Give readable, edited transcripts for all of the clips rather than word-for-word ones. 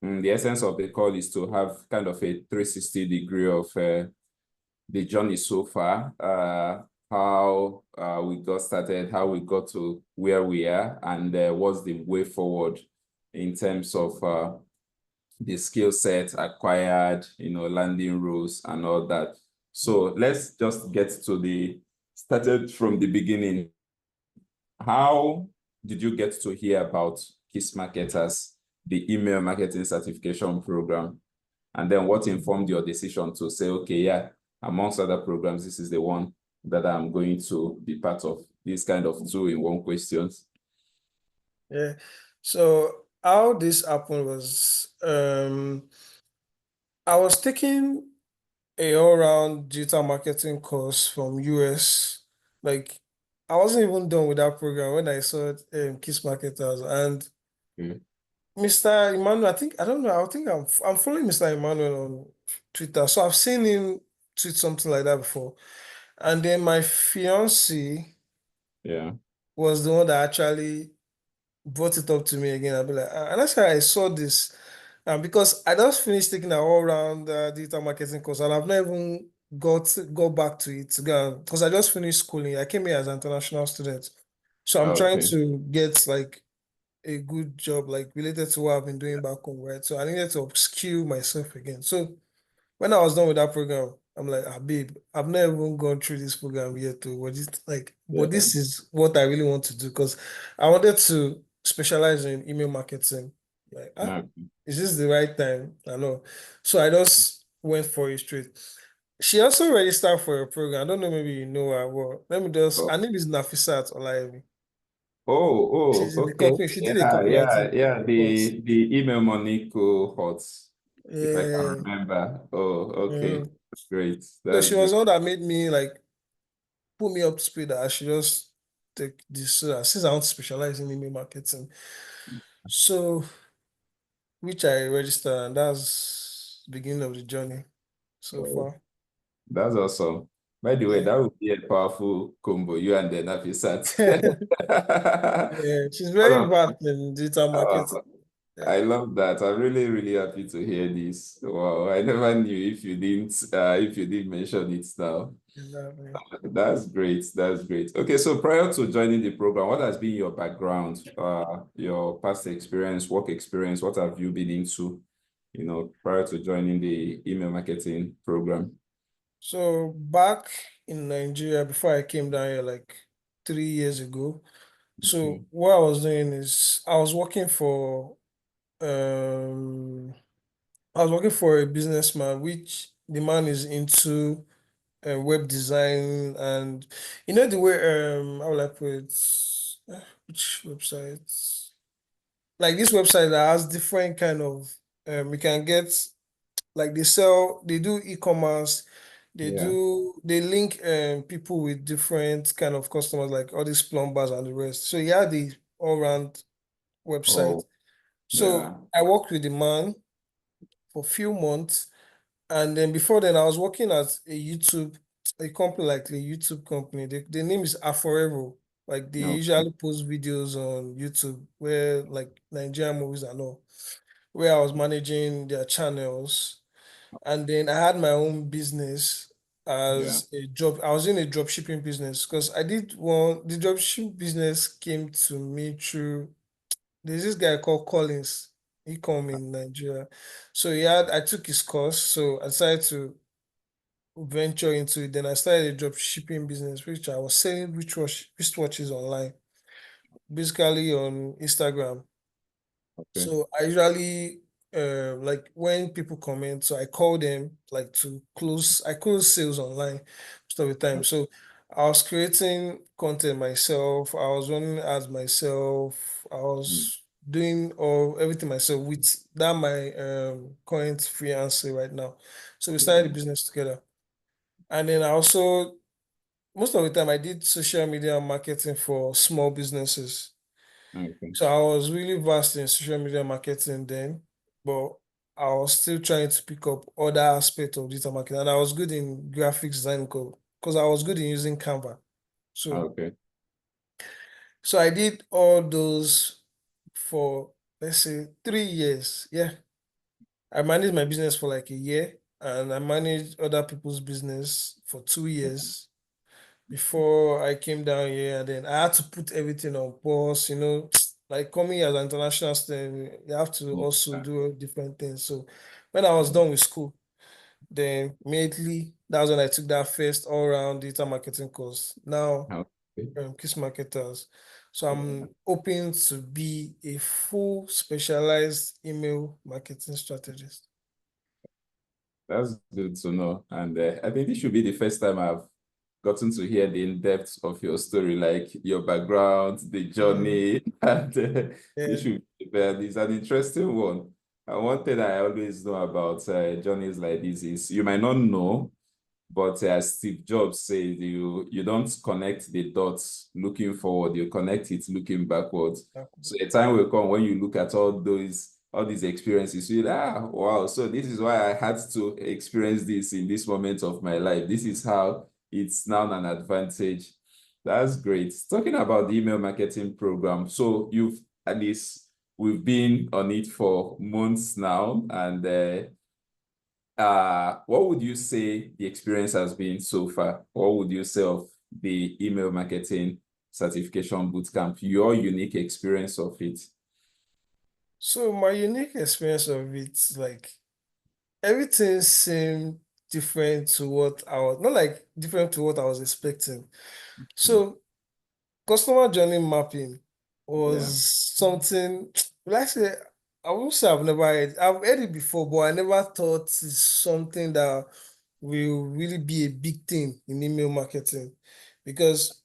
The essence of the call is to have kind of a 360 degree of the journey so far, how we got started, how we got to where we are, and what's the way forward in terms of the skill set acquired, landing rules and all that. So let's just get to started from the beginning. How did you get to hear about KISSmarketers, the email marketing certification program? And then what informed your decision to say, okay, yeah, amongst other programs, this is the one that I'm going to be part of, these kind of two-in-one questions? Yeah. So how this happened was I was taking a all-round digital marketing course from US. Like I wasn't even done with that program when I saw KISSmarketers and Mr. Emmanuel. I don't know. I think I'm following Mr. Emmanuel on Twitter, so I've seen him tweet something like that before. And then my fiance was the one that actually brought it up to me again. I'll be like, and that's how I saw this. Because I just finished taking an all-round digital marketing course, and I've never even go back to it because I just finished schooling. I came here as an international student, so I'm trying to get like a good job, like related to what I've been doing back home, right? So I needed to upskill myself again. So when I was done with that program, I'm like, babe, I've never even gone through this program yet too. But this is what I really want to do because I wanted to specialize in email marketing. Like, is this the right time? I know. So I just went for it straight. She also registered for a program. I don't know, maybe you know her. Well, let me just, her name is Nafisat Olaevi. She's in the Okay. company. She did a copywriting course. The email money cohort, if I can Yeah. remember. Oh, okay. That's great. So That's she was great. the one that made me like put me up to speed that I should just take this since I want to specialize in email marketing. So which I registered, and that's the beginning of the journey so Oh, far. that's awesome. By the way, Yeah. that would be a powerful combo, you and then Nafisat. Yeah, she's very vast in digital marketing. Oh, Yeah. I love that. I'm really, really happy to hear this. Wow, I never knew if you didn't mention it now. Exactly. That's great. That's great. Okay, so prior to joining the program, what has been your background, your past experience, work experience? What have you been into, prior to joining the email marketing program? So back in Nigeria, before I came down here like 3 years ago, so what I was doing is um I was working for a businessman, which the man is into web design, and the way how will I put it? Which websites? Like this website that has different kind of you can get like they do e-commerce, Yeah. they link people with different kind of customers like all these plumbers and the rest. So he had the all-round website. Oh, So yeah. I worked with the man for a few months. And then before then, I was working at a company like a YouTube company. The name is Aforevo. Like they No. usually post videos on YouTube where like Nigerian movies and all, where I was managing their channels. And then I had my own business Yeah. as a job. I was in a drop shipping business because the drop shipping business came to me through, there's this guy called Collins. He come in Nigeria. So I took his course. So I decided to venture into it. Then I started a drop shipping business, which I was selling wristwatches online, basically on Instagram. Okay. So I usually like when people comment, so I call them like I close sales online most of the time. So I was creating content myself, I was running ads myself, I Mm, was doing everything myself with that my current freelancer right now. So we started the yeah. business together. And then I also most of the time I did social media marketing for small businesses. Okay. So I was really vast in social media marketing then, but I was still trying to pick up other aspects of digital marketing. And I was good in graphics design because I was good in using Canva. So Okay. so I did all those for let's say 3 years. Yeah. I managed my business for like a year, and I managed other people's business for 2 years before I came down here. And then I had to put everything on pause, like coming as an international student, you have to also Yeah. do different things. So when I was done with school, then immediately that was when I took that first all-round digital marketing course. Now, Okay. KISS Marketers. So Yeah. I'm hoping to be a full specialized email marketing strategist. That's good to know. And I think this should be the first time I've gotten to hear the in-depth of your story, like your background, the Mm, journey, and this yeah, should be it's an interesting one. And one thing I always know about journeys like this is you might not know, but as Steve Jobs said, you don't connect the dots looking forward, you connect it looking backwards. So a time will come when you look at all these experiences, you wow, so this is why I had to experience this in this moment of my life. This is how it's now an advantage. That's great. Talking about the email marketing program, so you've at least we've been on it for months now, and what would you say the experience has been so far? What would you say of the email marketing certification bootcamp, your unique experience of it? so my unique experience of it, like everything seemed different to what I was, not like different to what I was expecting. So customer journey mapping Yeah, was something, like I say, I won't say I've heard it before, but I never thought it's something that will really be a big thing in email marketing. Because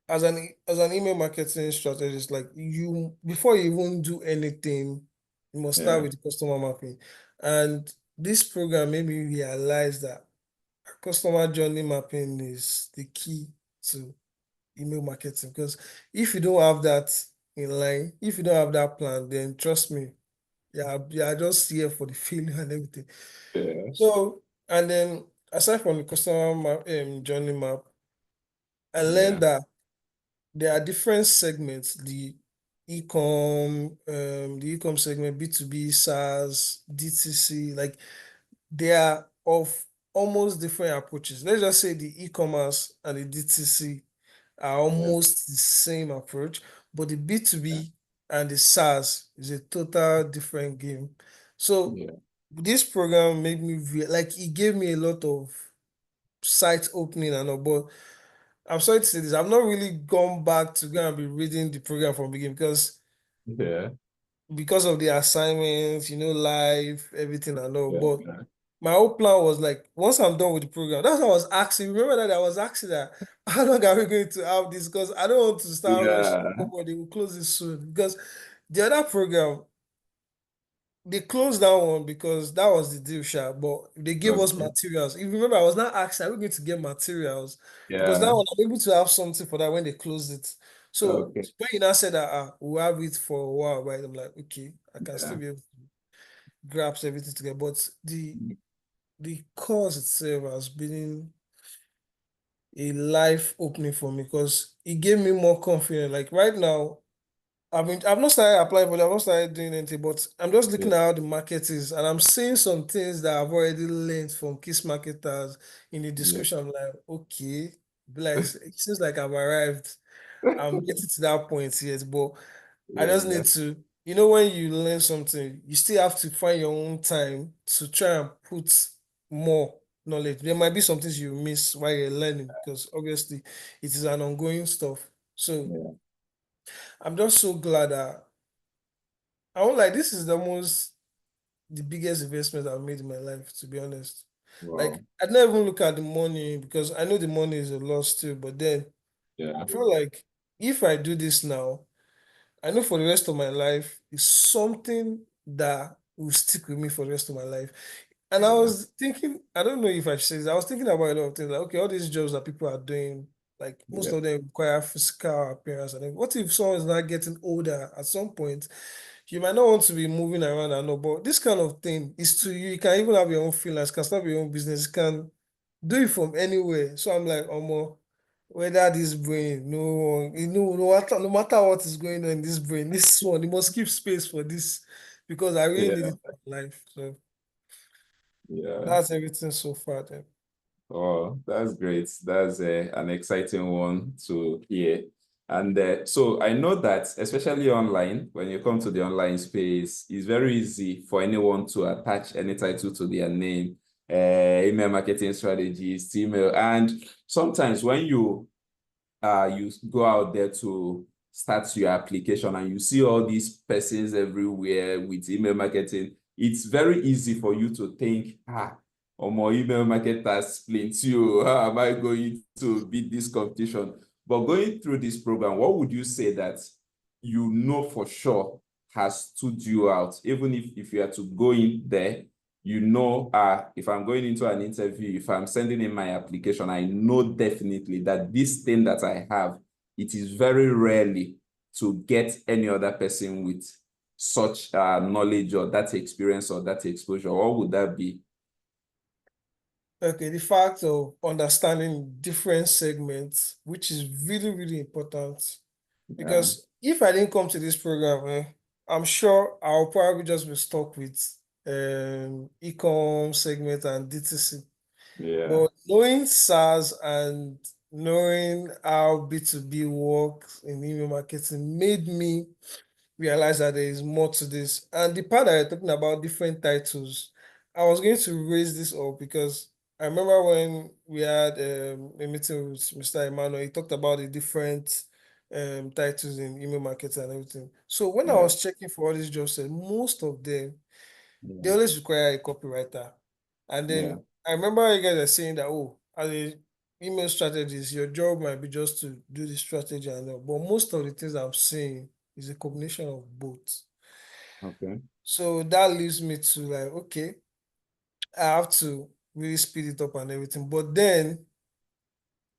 as an email marketing strategist, like you before you even do anything, you must start yeah, with the customer mapping. And this program made me realize that customer journey mapping is the key to email marketing. Because if you don't have that in line, if you don't have that plan, then trust me, you're just here for the failure and everything. yeah, So, and then aside from the customer journey map, I yeah, learned that there are different segments, the e-com segment, B2B, SaaS, DTC, like they are of almost different approaches. Let's just say the e-commerce and the DTC are yeah, almost the same approach, but the B2B and the SaaS is a total different game. So yeah, this program made me like it gave me a lot of site opening and all, but I'm sorry to say this, I've not really gone back to go and be reading the program from beginning yeah, because of the assignments, live, everything and all. yeah, But yeah, my whole plan was like, once I'm done with the program, that's what I was asking. Remember that I was asking that how long are we going to have this? Because I don't want to start rushing. yeah, Oh, but they will close this soon. Because the other program, they closed that one because that was the deal, sha. But they gave us okay, materials. If you remember, I was not asking, are we going to get materials? Because that yeah, one, I'm able to have something for that when they closed it. So okay, when you now said that we'll have it for a while, right? I'm like, okay, I can still yeah, be able to grasp everything together. But the course itself has been a life opening for me because it gave me more confidence. Like right now, I've not started applying for it, I've not started doing anything, but I'm just yeah, looking at how the market is and I'm seeing some things that I've already learned from KISS marketers in the yeah, description. I'm like, okay, be like it seems like I've arrived. I'm getting to that point yet, but I just yeah, need to, when you learn something, you still have to find your own time to try and put more knowledge. There might be some things you miss while you're learning because obviously it is an ongoing stuff. So yeah, I'm just so glad that I won't like this is the biggest investment I've made in my life, to be honest. Like wow, I'd never even look at the money because I know the money is a loss too, but then yeah, I feel like if I do this now, I know for the rest of my life it's something that will stick with me for the rest of my life. And I yeah, was thinking, I don't know if I should say this, I was thinking about a lot of things like, okay, all these jobs that people are doing, like most yeah, of them require physical appearance. And then what if someone is not getting older at some point? You might not want to be moving around and all, but this kind of thing is to you. You can even have your own freelance, can start your own business, you can do it from anywhere. So I'm like, whether this brain, no one, no matter what is going on in this brain, this one, you must keep space for this because I really need Yeah, it in my life. So yeah. that's everything so far then. Oh, that's great. That's an exciting one to hear. And so I know that, especially online, when you come to the online space, it's very easy for anyone to attach any title to their name, email marketing strategist, email. And sometimes when you go out there to start your application and you see all these persons everywhere with email marketing, it's very easy for you to think, or more email marketers plenty. How am I going to beat this competition? But going through this program, what would you say that you know for sure has stood you out, even if you are to go in there, you know, if I'm going into an interview, if I'm sending in my application, I know definitely that this thing that I have, it is very rarely to get any other person with such knowledge or that experience or that exposure. What would that be? Okay, the fact of understanding different segments, which is really, really important. Yeah, Because if I didn't come to this program, I'm sure I'll probably just be stuck with e-com segment and DTC. yeah, But knowing SaaS and knowing how B2B works in email marketing made me realize that there is more to this. And the part that you're talking about different titles, I was going to raise this up because I remember when we had a meeting with Mr. Emmanuel, he talked about the different titles in email marketing and everything. So when I yeah, was checking for all these jobs, most of them they yeah, always require a copywriter. And yeah. then I remember you guys are saying that, oh, as a email strategist, your job might be just to do the strategy and all. But most of the things I'm saying is a combination of both. Okay. So that leaves me to like, okay, I have to really speed it up and everything. But then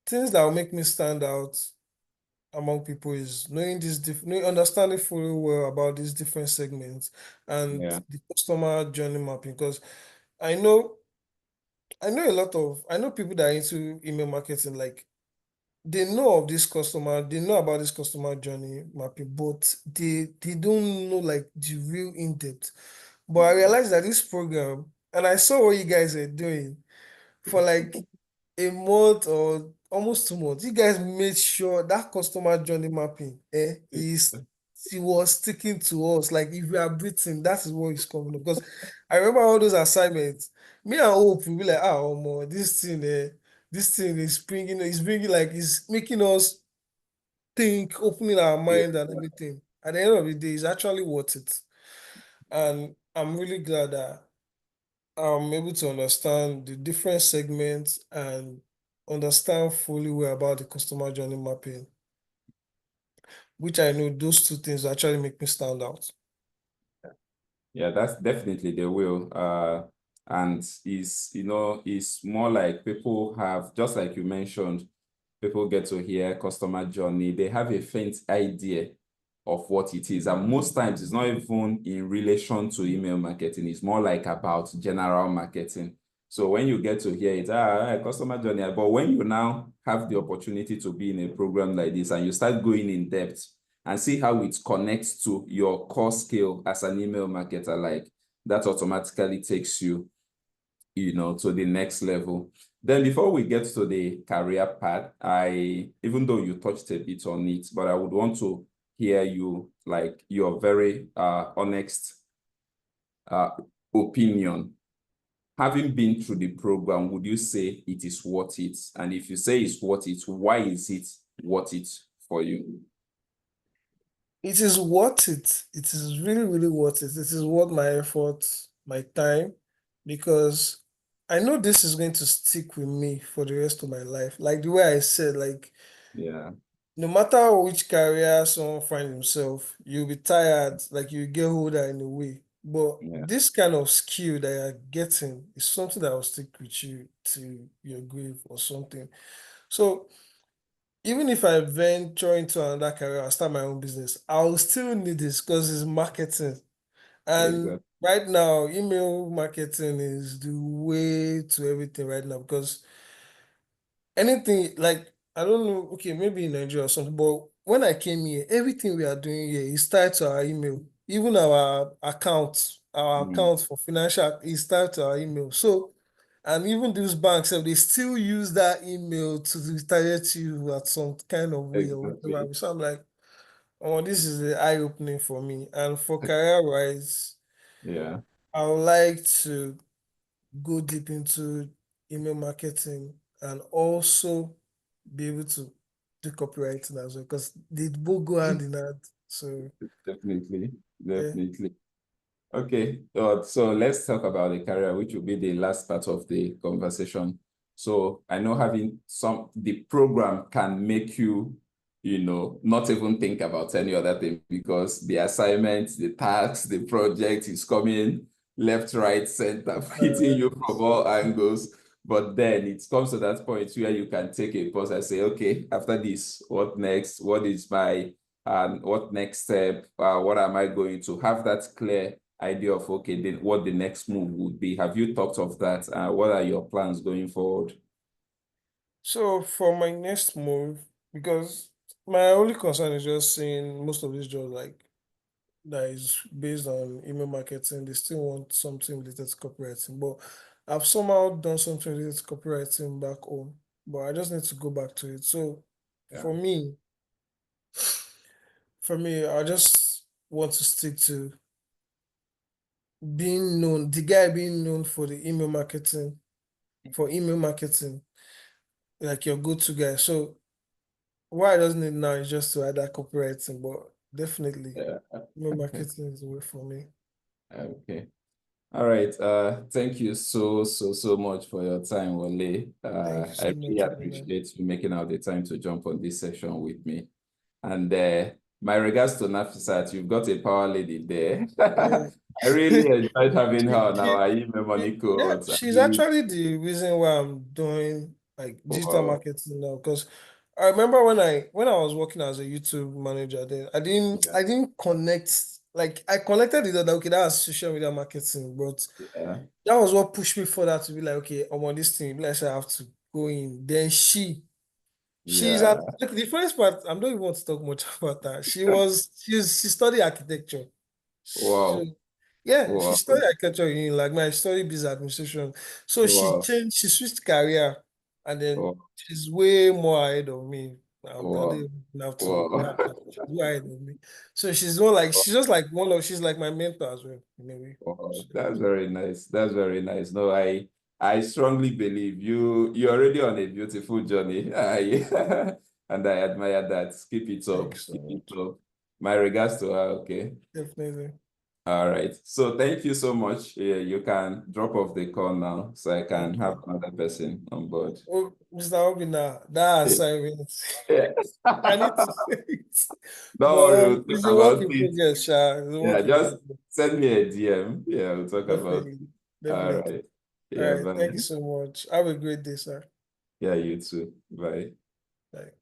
things that will make me stand out among people is knowing this different, understanding fully well about these different segments and Yeah, the customer journey mapping. Because I know I know people that are into email marketing, like they know of this customer, they know about this customer journey mapping, but they don't know like the real in-depth. But I realized that this program, and I saw what you guys are doing for like a month or almost 2 months, you guys made sure that customer journey mapping is he was sticking to us. Like if we are breathing, that is what is coming up. Because I remember all those assignments. Me and Hope will be like, more this thing is bringing like is making us think, opening our yeah. mind and everything. At the end of the day, it's actually worth it. And I'm really glad that I'm able to understand the different segments and understand fully well about the customer journey mapping, which I know those two things actually make me stand out. Yeah, that's definitely they will. And it's more like people have, just like you mentioned, people get to hear customer journey. They have a faint idea of what it is. And most times it's not even in relation to email marketing. It's more like about general marketing. So when you get to hear it, customer journey. But when you now have the opportunity to be in a program like this and you start going in depth, and see how it connects to your core skill as an email marketer, like that automatically takes you, to the next level. Then before we get to the career path, even though you touched a bit on it, but I would want to hear you, like your very honest uh, opinion. Having been through the program, would you say it is worth it? And if you say it's worth it, why is it worth it for you? It is worth it. It is really, really worth it. It is worth my effort, my time, because I know this is going to stick with me for the rest of my life. Like the way I said, like Yeah, no matter which career someone finds himself, you'll be tired, like you get older in a way. But yeah, this kind of skill that you're getting is something that will stick with you to your grave or something. So even if I venture into another career, I start my own business, I'll still need this because it's marketing. And exactly. right now, email marketing is the way to everything right now because anything like I don't know, okay, maybe in Nigeria or something, but when I came here, everything we are doing here is tied to our email. even our account for financial is tied to our email. So, and even those banks, they still use that email to target you at some kind of way or Exactly. whatever. So I'm like, oh, this is the eye opening for me. And for career wise, Yeah. I would like to go deep into email marketing and also be able to do copywriting as well because they both go hand in hand. So Definitely. yeah. Definitely. Okay, so let's talk about the career, which will be the last part of the conversation. So I know having the program can make you, not even think about any other thing because the assignments, the tasks, the project is coming left, right, center, hitting you from all angles. But then it comes to that point where you can take a pause and say, okay, after this, what next? What is my, what next step? What am I going to have that clear idea of, okay, then what the next move would be? Have you thought of that? What are your plans going forward? So for my next move, because my only concern is just seeing most of these jobs like that is based on email marketing, they still want something related to copywriting. But I've somehow done something related to copywriting back home, but I just need to go back to it. So Yeah. for me, I just want to stick to being known, the guy being known for the email marketing, like your go-to guy. So what I just need now is just to add that copywriting, but definitely Yeah. email Okay. marketing is the way for me. Okay. All right. Thank you so much for your time, Wale. Thank you I so really much, everyone. appreciate you making out the time to jump on this session with me. And my regards to Nafisat, you've got a power lady there. Yeah. I really enjoyed having her on She, our email money yeah, codes. I she's really, actually the reason why I'm doing like digital wow. marketing now. Because I remember when I was working as a YouTube manager, then Yeah, I didn't connect. Like I connected with that, okay, that's social media marketing, but yeah, that was what pushed me further to be like, okay, I'm on this thing. Let's say I have to go in. Then she's at yeah. look, the first part. I don't even want to talk much about that. She studied architecture. So Wow, yeah, she wow, studied architecture in like my study business administration. So wow, she switched career and then wow, she's way more ahead of me. I don't wow, even have to wow. have that. She's way ahead of me. So she's not like she's just like she's like my mentor as well, in a way. Wow, So, that's very nice. That's very nice. No, I strongly believe you're already on a beautiful journey. And I admire that. Keep it up. thanks so Keep it much. up. My regards to her, okay? Definitely. All right. So thank you so much. Yeah, you can drop off the call now so I can Okay. have another person on board. Oh, Mr. Obina, that Yeah. assignment. Yeah. I need to say it. Don't But worry, we'll it's talk a work about in it. progress, Sha. It's a Yeah, work in just progress. send me a DM. Yeah, we'll talk about it. Definitely. All Definitely. right. All Yeah, right. Thank you bye. so much. Have a great day, sir. Yeah, you too. Bye. Bye.